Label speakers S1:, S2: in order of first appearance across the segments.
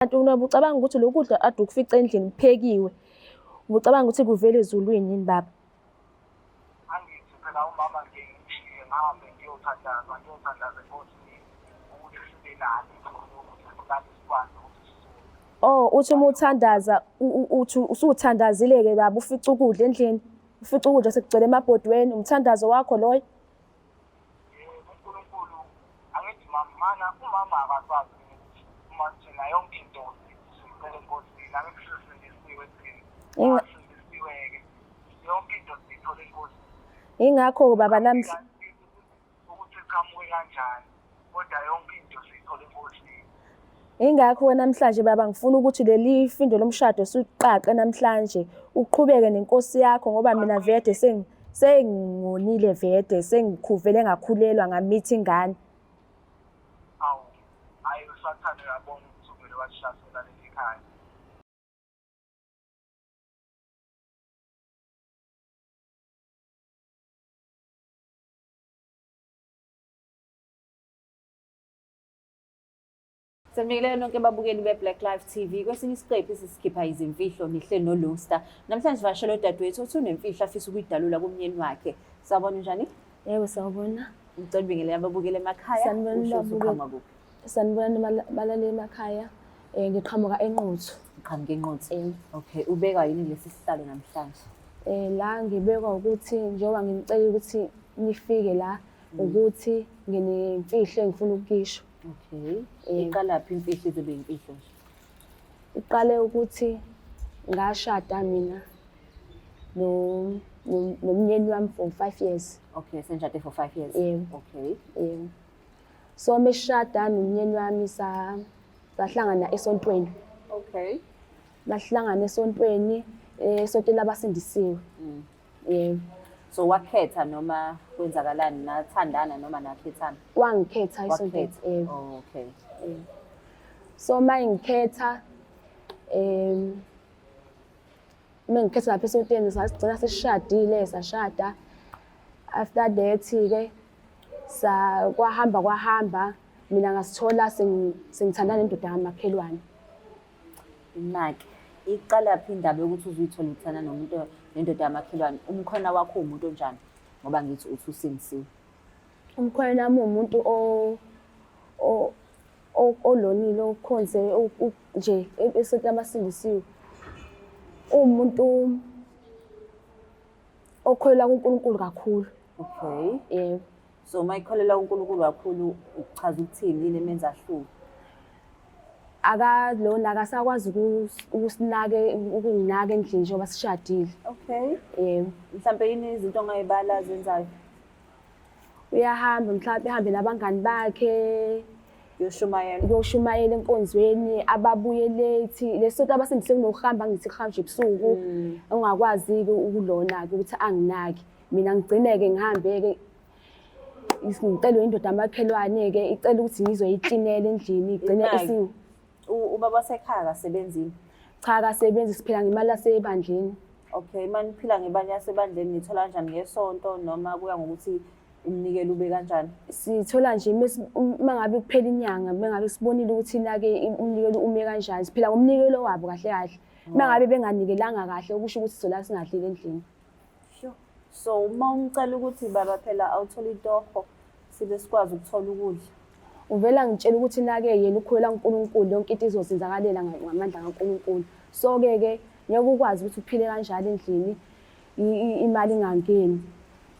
S1: Kanti ubucabanga ukuthi lo kudla ade ukufica endlini kuphekiwe, ubucabanga ukuthi kuvela ezulwini yini baba?
S2: Angithi phela umama nje ngishiye ngihambe ngiyothandaza enkosini ukuthi sibe nalo ukudla sikwazi ukuthi sisuke.
S1: Oh, uthi uma uthandaza, uthi usuthandazile-ke baba, ufica ukudla endlini, ufica ukudla sekugcwele emabhodweni, umthandazo wakho loyo?
S2: uNkulunkulu angithi mana umama akakwazi ukuthi uma thina yonke into sicela enkosini angithi sisindisiwe thina. Sindisiwe-ke yonke into siyithola enkosini.
S1: Ingakho baba namhla
S2: ukuthi siqhamuke kanjani kodwa yonke into siyithola enkosini.
S1: ingakho namhlanje baba ngifuna ukuthi leli findo lomshado siqaqe namhlanje, uqhubeke nenkosi yakho ngoba mina vede sengingonile vede, sengikhuvele ngakhulelwa ngamithi ingane.
S2: Awu, hayi usathane uyabona ukuthi uvele wasihlasela leli khaya.
S3: Sanibingelele nonke ababukeli be-Black Life TV. Kwesinye isiqephu sisikhipha izimfihlo nihle noLuster. Namhlanje vashela udadewethu othi unemfihlo afisa ukuyidalula kumyeni wakhe. Sawubona njani?
S1: Yebo sawubona.
S3: Ngicela ubingelele ababukeli emakhaya.
S1: Sanibona
S3: Uqhamuka kuphi?
S1: Sanibona balaleli emakhaya. Ngiqhamuka eNquthu.
S3: Uqhamuka eNquthu. Okay, ubeka yini lesi sihlalo namhlanje?
S1: La ngibekwa ukuthi njengoba ngicela ukuthi nifike la ukuthi nginemfihlo engifuna ukukisho.
S3: Okay. Iqalaphi imfihlo izobe imfihlo nje?
S1: Iqale ukuthi ngashada mina nomyeni wami for 5 years.
S3: Okay, senjade for 5 years.
S1: Yebo.
S3: Okay.
S1: So meshada nomyeni wami sahlangana esontweni.
S3: Okay.
S1: Bahlangana esontweni, esonto labasindisiwe. Yebo.
S3: So wakhetha noma kwenzakalani, nathandana noma nakhethana?
S1: Wangikhetha esontweni. Yebo.
S3: Oh, okay.
S1: So mayengikhetha mengikhetha lapha esontweni sasigcina sesishadile, sashada. After that-ke kwahamba mina ngasithola sengithandana nendoda kamakhelwane.
S3: Imaki iqalaphi indaba yokuthi uzuyithola uthana nomuntu nendoda yamakhelwane? Umkhona wakho umuntu onjani ngoba ngithi uthi usindisiwe?
S1: Umkhwena wami umuntu olonile, okhonze nje esonto labasindisiwe. Umuntu okholelwa kuNkulunkulu kakhulu.
S3: Okay.
S1: Yebo.
S3: So mayikholela uNkulunkulu kakhulu uchaza ukuthini, yini emenza ahluke?
S1: Lona akasakwazi ukunginaka endlini njengoba sishadile.
S3: Okay.
S1: Yebo.
S3: Mhlawumbe yini izinto ongayibala azenzayo?
S1: Uyahamba mhlawumbe ehambe nabangani bakhe,
S3: Yoshumayela
S1: enkonzweni, ababuye late. Lesonto abasindisiwe kunokuhamba ngithi kuhamba ebusuku, ongakwazi-ke ukulona-ke ukuthi anginaki. Mina ngigcine-ke ngihambe-ke ngicelwe indoda yamakhelwane-ke icela ukuthi ngizoyiklinela endlini, igcine
S3: ubaba wasekhaya akasebenzini?
S1: Cha, akasebenzi, siphila ngemali yasebandleni.
S3: Okay, maniphila ngemali yasebandleni nithola kanjani, ngesonto noma kuya ngokuthi umnikelo ube kanjani?
S1: Sithola nje uma ngabe kuphela inyanga, uma ngabe sibonile ukuthi na-ke umnikelo ume kanjani, siphila ngomnikelo wabo kahle kahle. Uma ngabe benganikelanga kahle okusho ukuthi sizola singadlile endlini.
S3: Sure. So uma umcela ukuthi baba phela awuthole itoho sibe sikwazi ukuthola ukudla,
S1: Uvela ngitshela ukuthi na-ke yena ukholelwa kuNkulunkulu, yonke into izosenzakalela ngamandla kaNkulunkulu. So-ke ngeke ukwazi ukuthi uphile kanjalo endlini imali ingangeni.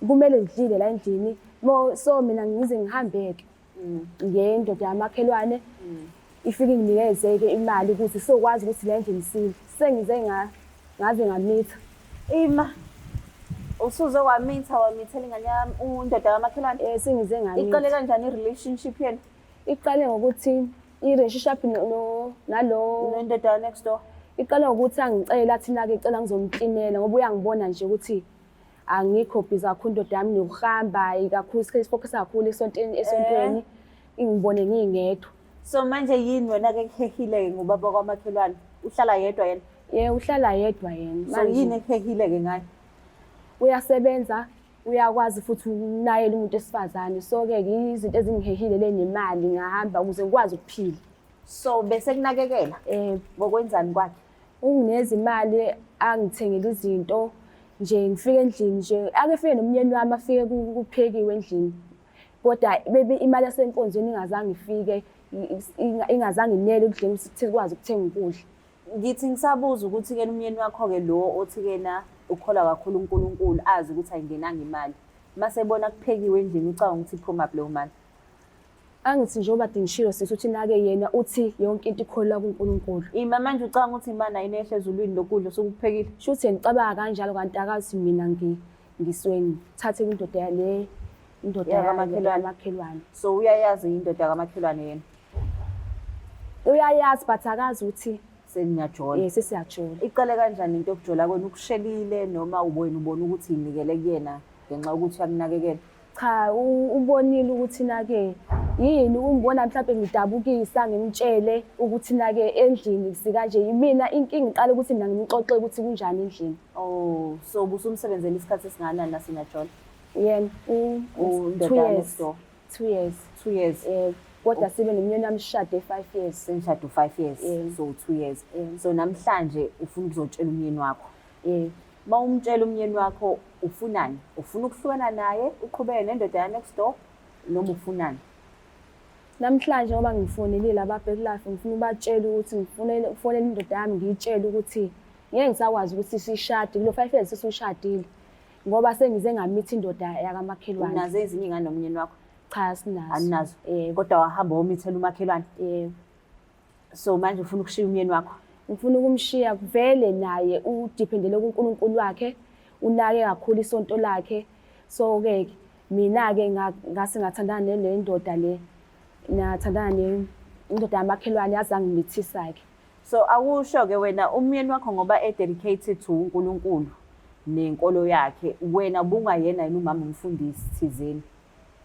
S1: Kumele ngidlile la endlini. So mina ngize ngihambeke ngendoda yamakhelwane ifike inginikeze-ke imali ukuthi sizokwazi ukuthi la endlini sidle. Sengize ngaze ngamitha.
S3: Ima usuze wamithela ingane yami undoda kamakhelwane?
S1: Sengize ngamitha.
S3: Iqale kanjani i-relationship yenu?
S1: Iqale ngokuthi i-relationship
S3: nendoda next door.
S1: Iqale ngokuthi angicela athi-ke icela ngizomklinela ngoba uyangibona nje ukuthi angikho busy kakhulu indoda yami nokuhamba kakhulu, isikhathi sifocus kakhulu esontweni, ingibone ngingedwa.
S3: So manje yini wena-ke ekuhehile-ke ngubaba kwamakhelwane? Uhlala yedwa yena?
S1: Yebo, uhlala yedwa yena.
S3: So yini ekuhehile-ke ngayo?
S1: Uyasebenza, uyakwazi futhi ukunakela umuntu esifazane. So-ke izinto ezingihehile le nemali ngahamba ukuze ngikwazi ukuphila.
S3: So bese kunakekela ngokwenzani kwakhe?
S1: Ungineza imali angithengele izinto nje ngifike endlini nje akefike nomnyeni wami afike kuphekiwe endlini kodwa bebe imali yasenkonzweni ingazange ifike ingazange inele ukudlela ukuthi sikwazi ukuthenga ukudla.
S3: Ngithi ngisabuza ukuthi-ke umyeni wakho-ke lo othi-ke na ukholwa kakhulu uNkulunkulu azi ukuthi ayingenanga imali. Mase ebona kuphekiwe endlini ucabanga ukuthi iphuma leyo mali.
S1: Angithi njengoba ngishilo sithi uthi nake yena uthi yonke into ikholwa kuNkulunkulu.
S3: Ima manje ucabanga ukuthi imali ayinehle ezulwini lokudla sokuphekile.
S1: Shuthe ngicabanga kanjalo kanti akazi mina ngisuke ngithathe indoda le indoda yakamakhelwane.
S3: So uyayazi indoda yakamakhelwane yena.
S1: Uyayazi but akazi ukuthi
S3: seniyajola.
S1: Yes sesiyajola.
S3: Iqale kanjani into yokujola kwenu ukushelile noma ubona ukuthi inikele kuyena ngenxa ukuthi uyakunakekela?
S1: Cha ubonile ukuthi nake yini umbona mhlawumbe ngidabukisa ngimtshele ukuthi nake endlini sikanje yimina inkinga ngiqala ukuthi mina ngimxoxe ukuthi kunjani endlini.
S3: Oh so busumsebenzela isikhathi esingakanani nasinajola?
S1: Yena 2 years. 2 years.
S3: 2 years.
S1: Kodwa sibe nomnyeni wami shade 5 years.
S3: Senishade 5 years. So 2 years. So namhlanje ufuna ukuzotshela umyeni wakho. Ma umtshela umyeni wakho ufunani? Ufuna ukuhlukana naye uqhubeke nendoda ya next door noma ufunani?
S1: Namhlanje ngoba ngifonelile ababheklife ngifuna ubatshela ukuthi ngifonela indoda yami ngiyitshela ukuthi ngeke ngisakwazi ukuthi sishade kulo 5 years sesishadile ngoba sengize ngamithi indoda yakamakhelwane.
S3: Unazo ezinye ingane nomyeni wakho?
S1: Cha sinazo.
S3: Aninazo. Kodwa wahamba womithela umakhelwane? So manje ufuna ukushiya umyeni wakho?
S1: Ngifuna ukumshiya kuvele naye udependele kuNkulunkulu wakhe unake kakhulu isonto lakhe. So ke mina ke ngase ngathandana nale ndoda le nathandana indoda yamakhelwane yazange ngimithisa ke.
S3: So akusho ke wena umyeni wakho ngoba dedicated to uNkulunkulu nenkolo yakhe wena bungayena yini umama umfundisi thizeni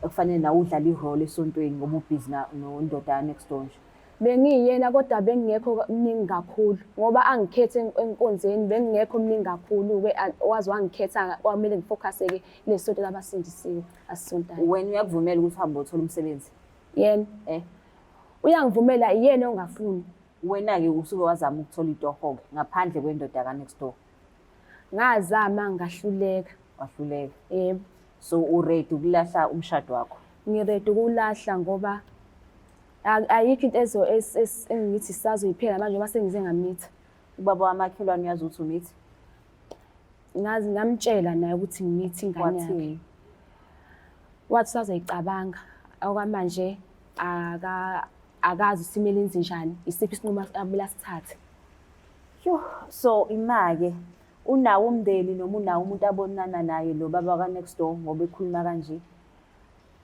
S3: ekufanele nawe udlala irole esontweni ngoba ubhizi nondoda next door nje?
S1: Bengiyena kodwa bengingekho mningi kakhulu ngoba angikhethe enkonzweni bengingekho mningi kakhulu ke wazi wangikhetha kwamele ngifocus ke lesonto labasindisiwe asisontayo.
S3: Wena uyakuvumela ukuthi uhambe uthola umsebenzi?
S1: Yena uyangivumela yena ongafuni.
S3: Wena ke usuke wazama ukuthola itoho ke ngaphandle kwendoda ka next door?
S1: Ngazama ngahluleka.
S3: Wahluleka?
S1: Yebo.
S3: So uready ukulahla umshado wakho?
S1: Ngiready ukulahla ngoba ayikho into engithi sisazoyiphela manje ngoba sengize ngamitha.
S3: Ubaba wamakhelwane uyazi ukuthi umithi?
S1: Ngazi ngamtshela naye ukuthi ngimithi ingane yakhe. Wathi sazoyicabanga okwamanje akazi usimele enze njani isiphi isinqumo abela sithathe.
S3: So imake unawo umndeni noma unawo umuntu abonana naye lo baba ka next door ngoba ekhuluma kanje?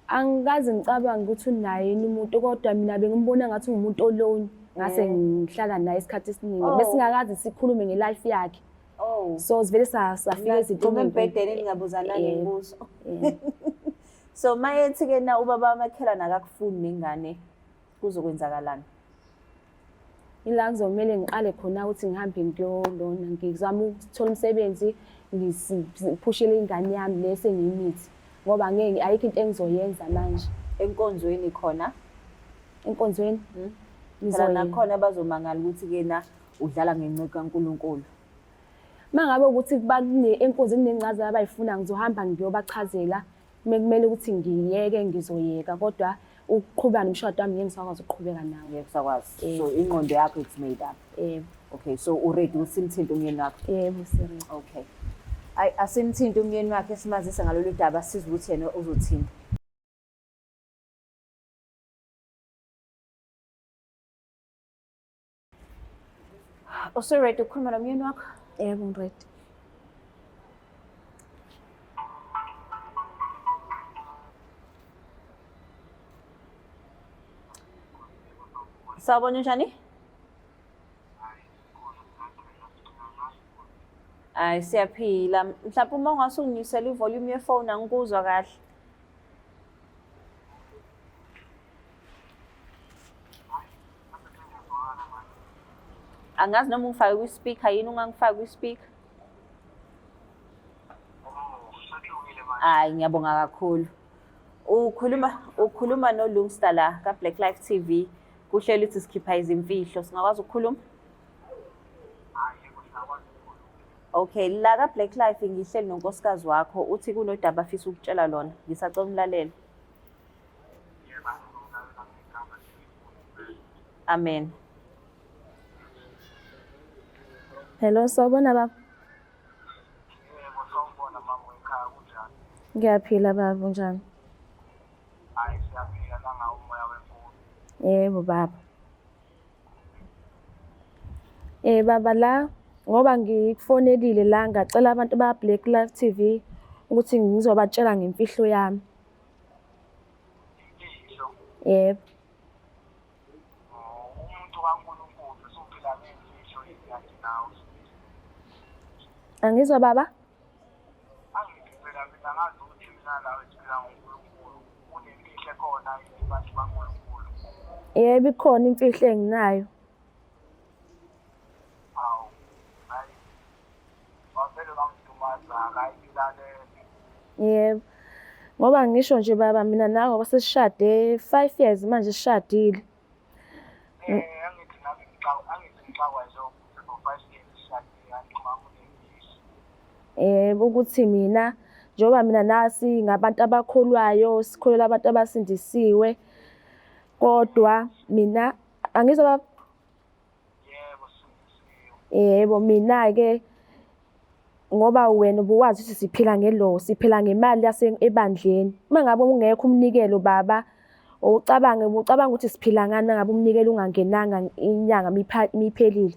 S1: Angikaze ngicabanga ukuthi unaye umuntu kodwa mina bengimbona ngathi umuntu alone ngase ngihlala naye isikhathi esiningi bese ngakazi sikhulume ngelife yakhe. So sivele safika
S3: izinto embhedeni ningabuzana ngembuzo. So mayethi ke na ubaba wamakhelwane akakufuni nengane kuzokwenzakalani?
S1: Ila kuzomela ngiqale khona ukuthi ngihambe ngiyolona ngizama ukuthola umsebenzi ngiphushele ingane yami lese ngiyimithi ngoba ngeke ayikho into engizoyenza manje.
S3: Enkonzweni khona?
S1: Enkonzweni
S3: ngizoyena khona bazomangala ukuthi ke na udlala ngenceke kaNkulunkulu.
S1: Mangabe ukuthi bakune enkonzweni nencazelo abayifuna ngizohamba ngiyobachazela kumele ukuthi ngiyeke ngizoyeka kodwa ukuqhubeka nomshado wami ngeke ngisakwazi ukuqhubeka nawe.
S3: Ngeke sakwazi. So ingqondo yakho it's made up? Okay, so already usimthinta umyeni wakho?
S1: Yebo sir.
S3: Okay. Asimthinta umyeni wakhe simazisa ngalolu daba siza ukuthi yena uzothinta. Ready ukukhuluma nomyeni wakho?
S1: Yebo ngiready.
S3: Sawubona njani? Hayi siyaphila. Mhlawumbe uma ungasukunyusela ivolume yefoni angikuzwa kahle. Angazi noma ungifake kwi-speaker yini ungangifaki kwi-speaker? Hayi ngiyabonga kakhulu. Ukhuluma noLungstar la ka Black Life TV. Kuhleli ukuthi sikhipha izimfihlo, singakwazi ukukhuluma?
S2: Hhayi, yebo siyakwazi ukukhuluma.
S3: Okay, la ka-Black Life ngihleli nonkosikazi wakho, uthi kunodaba afisa ukutshela lona. Ngisacela umlaleli.
S2: Yebo, angizonalo ngegama leli.
S3: Amen.
S1: Hello, sawubona baba.
S2: Yebo, sawubona mama ekhaya kunjani?
S1: Ngiyaphila baba, unjani?
S2: Hhayi, siyaphila nangawo umoya wemfundo.
S1: Yebo baba. Baba la ngoba ngikufonelile la ngacela abantu ba Black Life TV ukuthi ngizobatshela ngemfihlo yami.
S2: Imfihlo.
S1: Yebo.
S2: Umuntu kaNkulunkulu usuphila ngemfihlo yakhe nawe.
S1: Angizwa baba?
S2: Angithi phela mina ngazi ukuthi mina nawe siphila ngoNkulunkulu. Kunemfihlo ekhona abantu baNkulunkulu.
S1: Yebo ikhona imfihlo enginayo.
S2: Hawu, hayi. Wavele wangidumaza akayilalele.
S1: Yebo. Ngoba ngisho nje baba mina nawe ngoba sesishade 5 years manje sishadile.
S2: Angithi nami ngixakwa lokho for 5 years sishadile angikhuluma kunemfihlo.
S1: Yebo ukuthi mina njengoba mina nasi ngabantu abakholwayo sikholela abantu abasindisiwe kodwa mina angizwa baba.
S2: Yebo, sindisiwe.
S1: Yebo mina ke ngoba wena ubuwazi ukuthi siphila ngelo siphila ngemali ebandleni. Uma ngabe ungekho umnikelo baba ucabanga ukuthi siphila ngani mangabe umnikelo ungangenanga inyanga miphelile.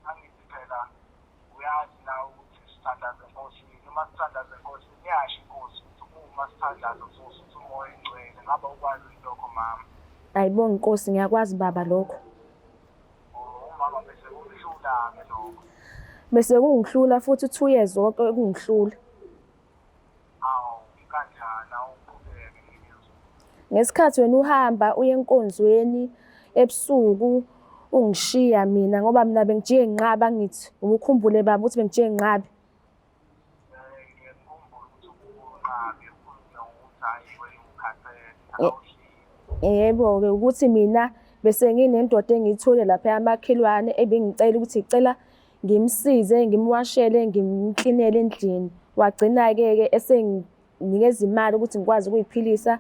S2: Angithi phela uyazi nawe ukuthi sithandaze Nkosi. Uma sithandaze Nkosi iyasho Inkosi ukuthi uma sithandaza sosuthi umoya engcwele. Ngabe ukwazi lokho mama?
S1: Ayibonge Nkosi ngiyakwazi baba lokho.
S2: Umama bese umhlula-ke lokho.
S1: Bese kungihlula futhi 2 years zonke kungihlula.
S2: Hawu, kanjani awuqhubeke ngizwe.
S1: Ngesikhathi wena uhamba uye enkonzweni ebusuku ungishiya mina ngoba mina bengijike nginqaba ngithi ukukhumbule baba ukuthi bengijike nginqabe.
S2: Ngiyakhumbula ukuthi unqabe ukhulunywa ukuthi hayi wena ukhathele awushiyi.
S1: Yebo ke ukuthi mina bese nginendoda engiyithole lapha yamakhelwane ebengicela ukuthi icela ngimsize ngimwashele ngimklinele endlini. Wagcina ke esenginikeza imali ukuthi ngikwazi ukuyiphilisa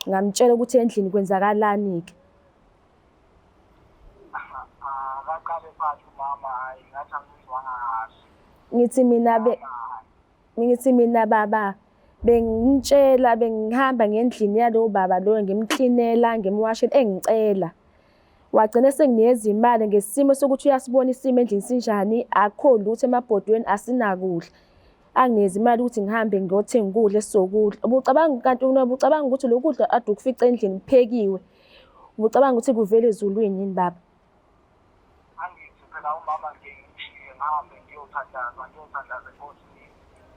S1: ngamtshela ukuthi endlini kwenzakalani ke.
S2: Akaqale phansi umama hayi ngathi angizwanga kahle.
S1: Ngithi mina baba bengitshela bengihamba ngendlini yalowo baba loyo ngimklinela ngimwashela engicela. Wagcina senginikeza imali ngesimo sokuthi uyasibona isimo endlini sinjani akho lutho emabhodweni asinakudla. Anginikeza imali ukuthi ngihambe ngiyothenga ukudla esizokudla. Ubucabanga ukuthi lo kudla ade ukufica endlini kuphekiwe. Ubucabanga ukuthi kuvela ezulwini yini baba?
S2: Angithi phela umama ngishiye ngihambe ngiyothandaza Nkosi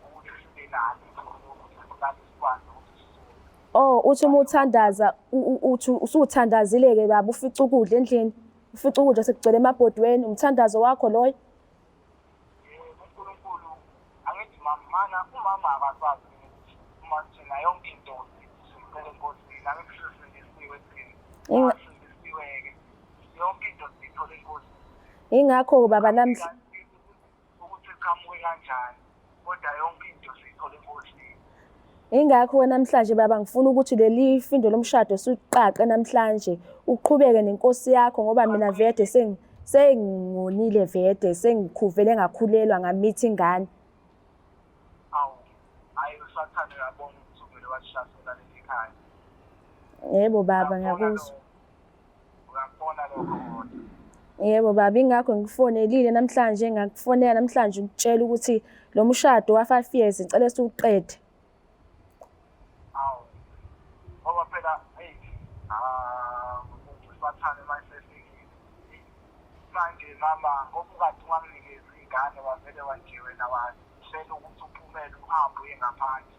S2: ukuthi sibe nani ukuthi sikwazi ukuthi sisuke.
S1: Oh uthi uma uthandaza uthi usuthandazile ke baba ufica ukudla endlini. Ufica ukudla sekugcwele emabhodweni umthandazo wakho loyo.
S2: uNkulunkulu angithi mana umama akakwazi ukuthi uma thina yonke into sicela Enkosini angithi sifundisiwe thina. Sifundisiwe-ke yonke into siyithola Enkosini.
S1: Ingakho baba namhla
S2: ukuthi siqhamuke kanjani kodwa yonke into siyithola Enkosini.
S1: ingakho namhlanje baba ngifuna ukuthi leli findo lomshado siqaqe namhlanje uqhubeke nenkosi yakho ngoba mina vede sengingonile vede sengikhuvele ngakhulelwa ngamithi ingane.
S2: Awu hayi usathane uyabona ukuthi uvele washasela leli khaya.
S1: Yebo baba ngiyakuzwa.
S2: Uyakubona lokho kodwa.
S1: Yebo baba ingakho ngifonelile namhlanje ngakufonela namhlanje ukutshela ukuthi lo mshado wa 5 years ngicela siuqede.
S2: Awu ngoba phela hey usathane mayisefikile. Manje mama ngokukade unganginikeza ingane wavele wanje wena washela ukuthi uphumele uhambe uye ngaphandle.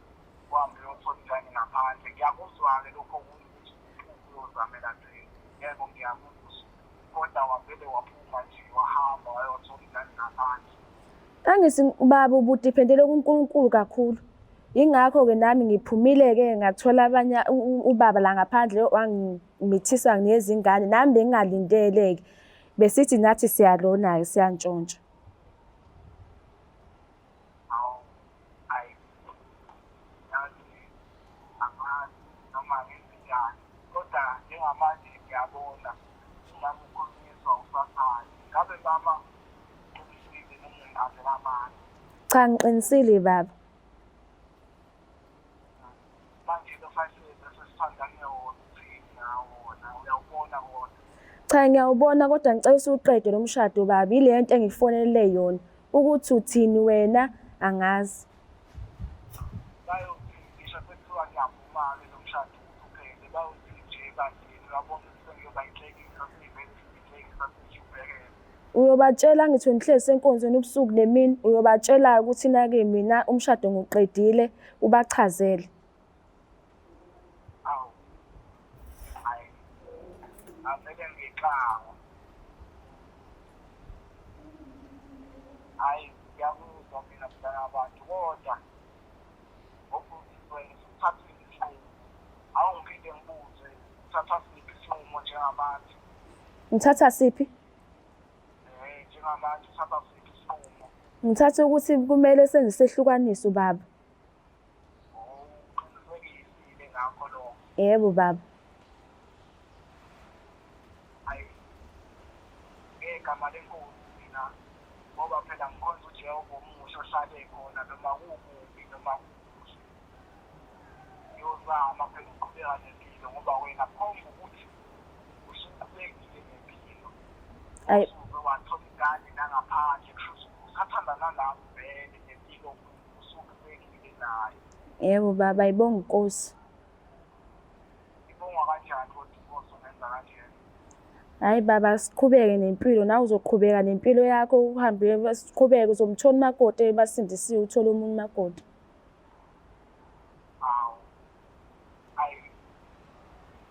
S2: Uhambe uyothola ingane ngaphandle. Ngiyakuzwa-ke lokho ukuthi uyozamela thina. Yebo ngiyakuzwa. Kodwa wavele waphuma nje wahamba wayothola ingane ngaphandle.
S1: Angithi baba ubudiphendele kuNkulunkulu kakhulu. Yingakho-ke nami ngiphumile-ke ngathola abanye ubaba la ngaphandle wangimithisa nezingane. Nami bengingalindele-ke. Besithi nathi siyalona-ke siyantshontsha.
S2: Hawu, ayi, yazi angazi noma ngenzenjani. Kodwa njengamanje ngiyabona umama ukhulunyiswa usathane. Ngabe mama uqinisile noma ungazela amanye?
S1: Cha, ngiqinisile baba.
S2: Manje lo 5 years esesithandane wona uthini nawona uyawubona wona?
S1: Cha, ngiyawubona kodwa ngicela usuqede lo mshado baba. Ile nto engifonelele yona. Ukuthi uthini wena angazi.
S2: Bayothi ngisho sekuthiwa ngiyavuma-ke lo mshado uphele bayothi nje kanje uyabona ukuthi sengiyoba inhlekisa siyivele inhlekisa sesijubhekele.
S1: Uyobatshela ngithi nihlezi senkonzweni ubusuku nemini. Uyobatshela ukuthi na-ke mina umshado ngiqedile ubachazele.
S2: Awu, hayi, angeke ngixawa. Hayi, ngiyakuzwa mina mntana abantu kodwa ngokuthi wena usithathile isinqumo. Awungiphinde ngibuze uthatha siphi isinqumo njengamanje?
S1: Ngithatha siphi?
S2: Njengamanje uthatha siphi isinqumo?
S1: Ngithatha ukuthi kumele senze sehlukaniso baba.
S2: Uqinisekisile ngakho lokho?
S1: Yebo baba.
S2: Hayi, ngegama lenkosi mina ngoba phela ngikhonza uJehova omusha ohlale khona noma kukubi noma kukuhle. Ngiyozama phela ukuqhubeka nempilo ngoba wena phambi ukuthi usuqhubekile nempilo.
S1: Ayi.
S2: Usuke wathola ingane nangaphandle kusho ukuthi usathanda nalapho vele nempilo usuqhubekile nayo.
S1: Yebo baba, ayibonge inkosi.
S2: Ibongwa kanjani kodwa inkosi ungenza kanjena?
S1: Hayi baba, siqhubeke nempilo. Nawe uzoqhubeka nempilo yakho uhambe siqhubeke uzomthola umakoti ebasindisiwe uthole omunye umakoti.
S2: Hawu, hayi,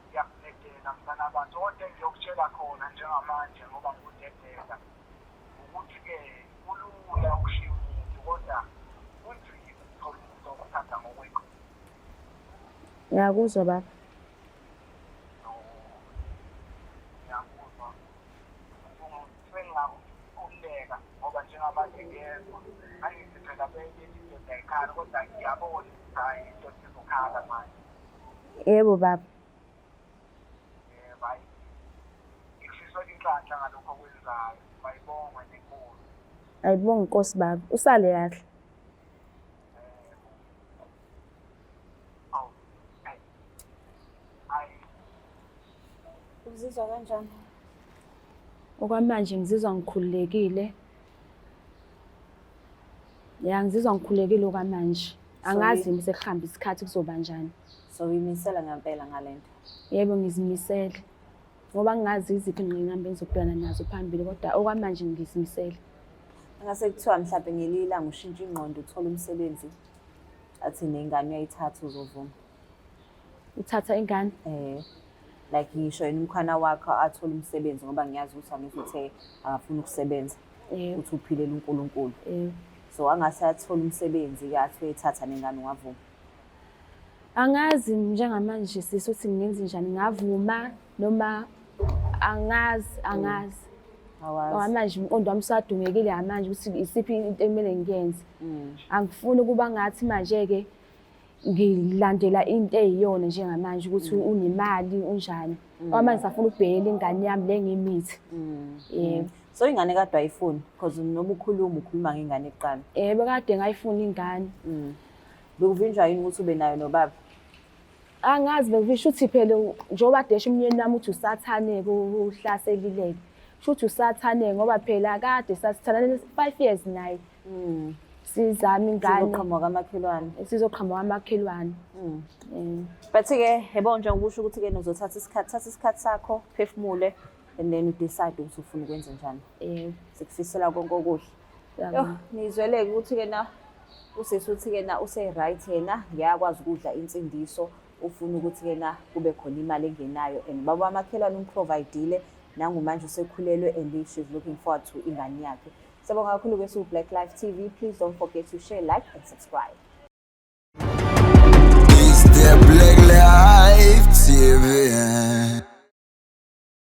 S2: ngiyakudedela mntana abantu kodwa engiyokutshela khona njengamanje ngoba ngikudedela ukuthi-ke kulula ukushiya umuntu kodwa kunzima ukuthola umuntu okuthanda ngokwekho.
S1: Ngiyakuzwa baba.
S2: Ngiyakuzwa sengingakululeka ngoba njengamanje ngiyezwa angithi phela beyindoda ekhaya kodwa ngiyabona ukuthi hayi indoda izokhala manje.
S1: Yebo baba.
S2: Hayi, ngifisa inhlanhla ngalokho okwenzayo. Bayibonge nenkulu.
S1: Ayibonge inkosi baba. Usale kahle.
S2: Awu, hayi,
S3: Uzizwa kanjani?
S1: Okwamanje ngizizwa ngikhululekile. Ya, ngizizwa ngikhululekile okwamanje. Angazi mse kuhamba isikhathi kuzoba njani.
S3: So uyimisela ngempela ngalento.
S1: Yebo ngizimisele. Ngoba ngingazi iziphi ingqinamba engizobhekana nazo phambili kodwa okwamanje ngizimisele.
S3: Angase kuthiwa mhlawumbe ngelilanga ushintsha ingqondo uthola umsebenzi athi nengane uyayithatha uzovuma.
S1: Uthatha ingane?
S3: Like ngisho yena umkhwana wakho athola umsebenzi ngoba ngiyazi ukuthi angithi uthe akafuna ukusebenza. Uthi uphilela uNkulunkulu. So angase athola umsebenzi yathi uyayithatha nengane ungavuma.
S1: Angazi njengamanje sisi ukuthi ngenze njani, ngavuma noma angazi.
S3: Awazi.
S1: Manje umqondo wami usadungekile manje ukuthi isiphi into ekumele ngiyenze. Angifuni ukuba ngathi manje-ke ngilandela into eyiyona njengamanje ukuthi unemali unjani. Manje safuna ukubhekela ingane yami le ngimithi. Yebo.
S3: So ingane kade ayifuni because noma ukhuluma ngengane eqala.
S1: Yebo kade ngayifuna ingane.
S3: Bekuvinjwa yini ukuthi ube nayo nobaba?
S1: Angazi bekusho ukuthi phela njengoba desha umnyeni wami uthi usathaneke uhlaselileke. Shuthi usathaneke ngoba phela kade sasithandana 5 years naye. Sizama ingane.
S3: Sizoqhamuka kamakhelwane.
S1: Sizoqhamuka kamakhelwane.
S3: But-ke yebo njengoba usho ukuthi-ke uzothatha isikhathi sakho, phefumule and then udecide ukuthi ufuna ukwenza njani. Sikufisela konke okuhle. Nizweleke ukuthi-ke na usisi uthi-ke na use-right yena ngiyakwazi ukudla insindiso ufuna ukuthi-ke na kube khona imali engenayo and baba wamakhelwane umprovide-ile nangumanje usekhulelwe and she's looking forward to ingane yakhe. Sibonga kakhulu-ke Black Life TV. Please don't forget to share, like and subscribe.
S4: Life TV.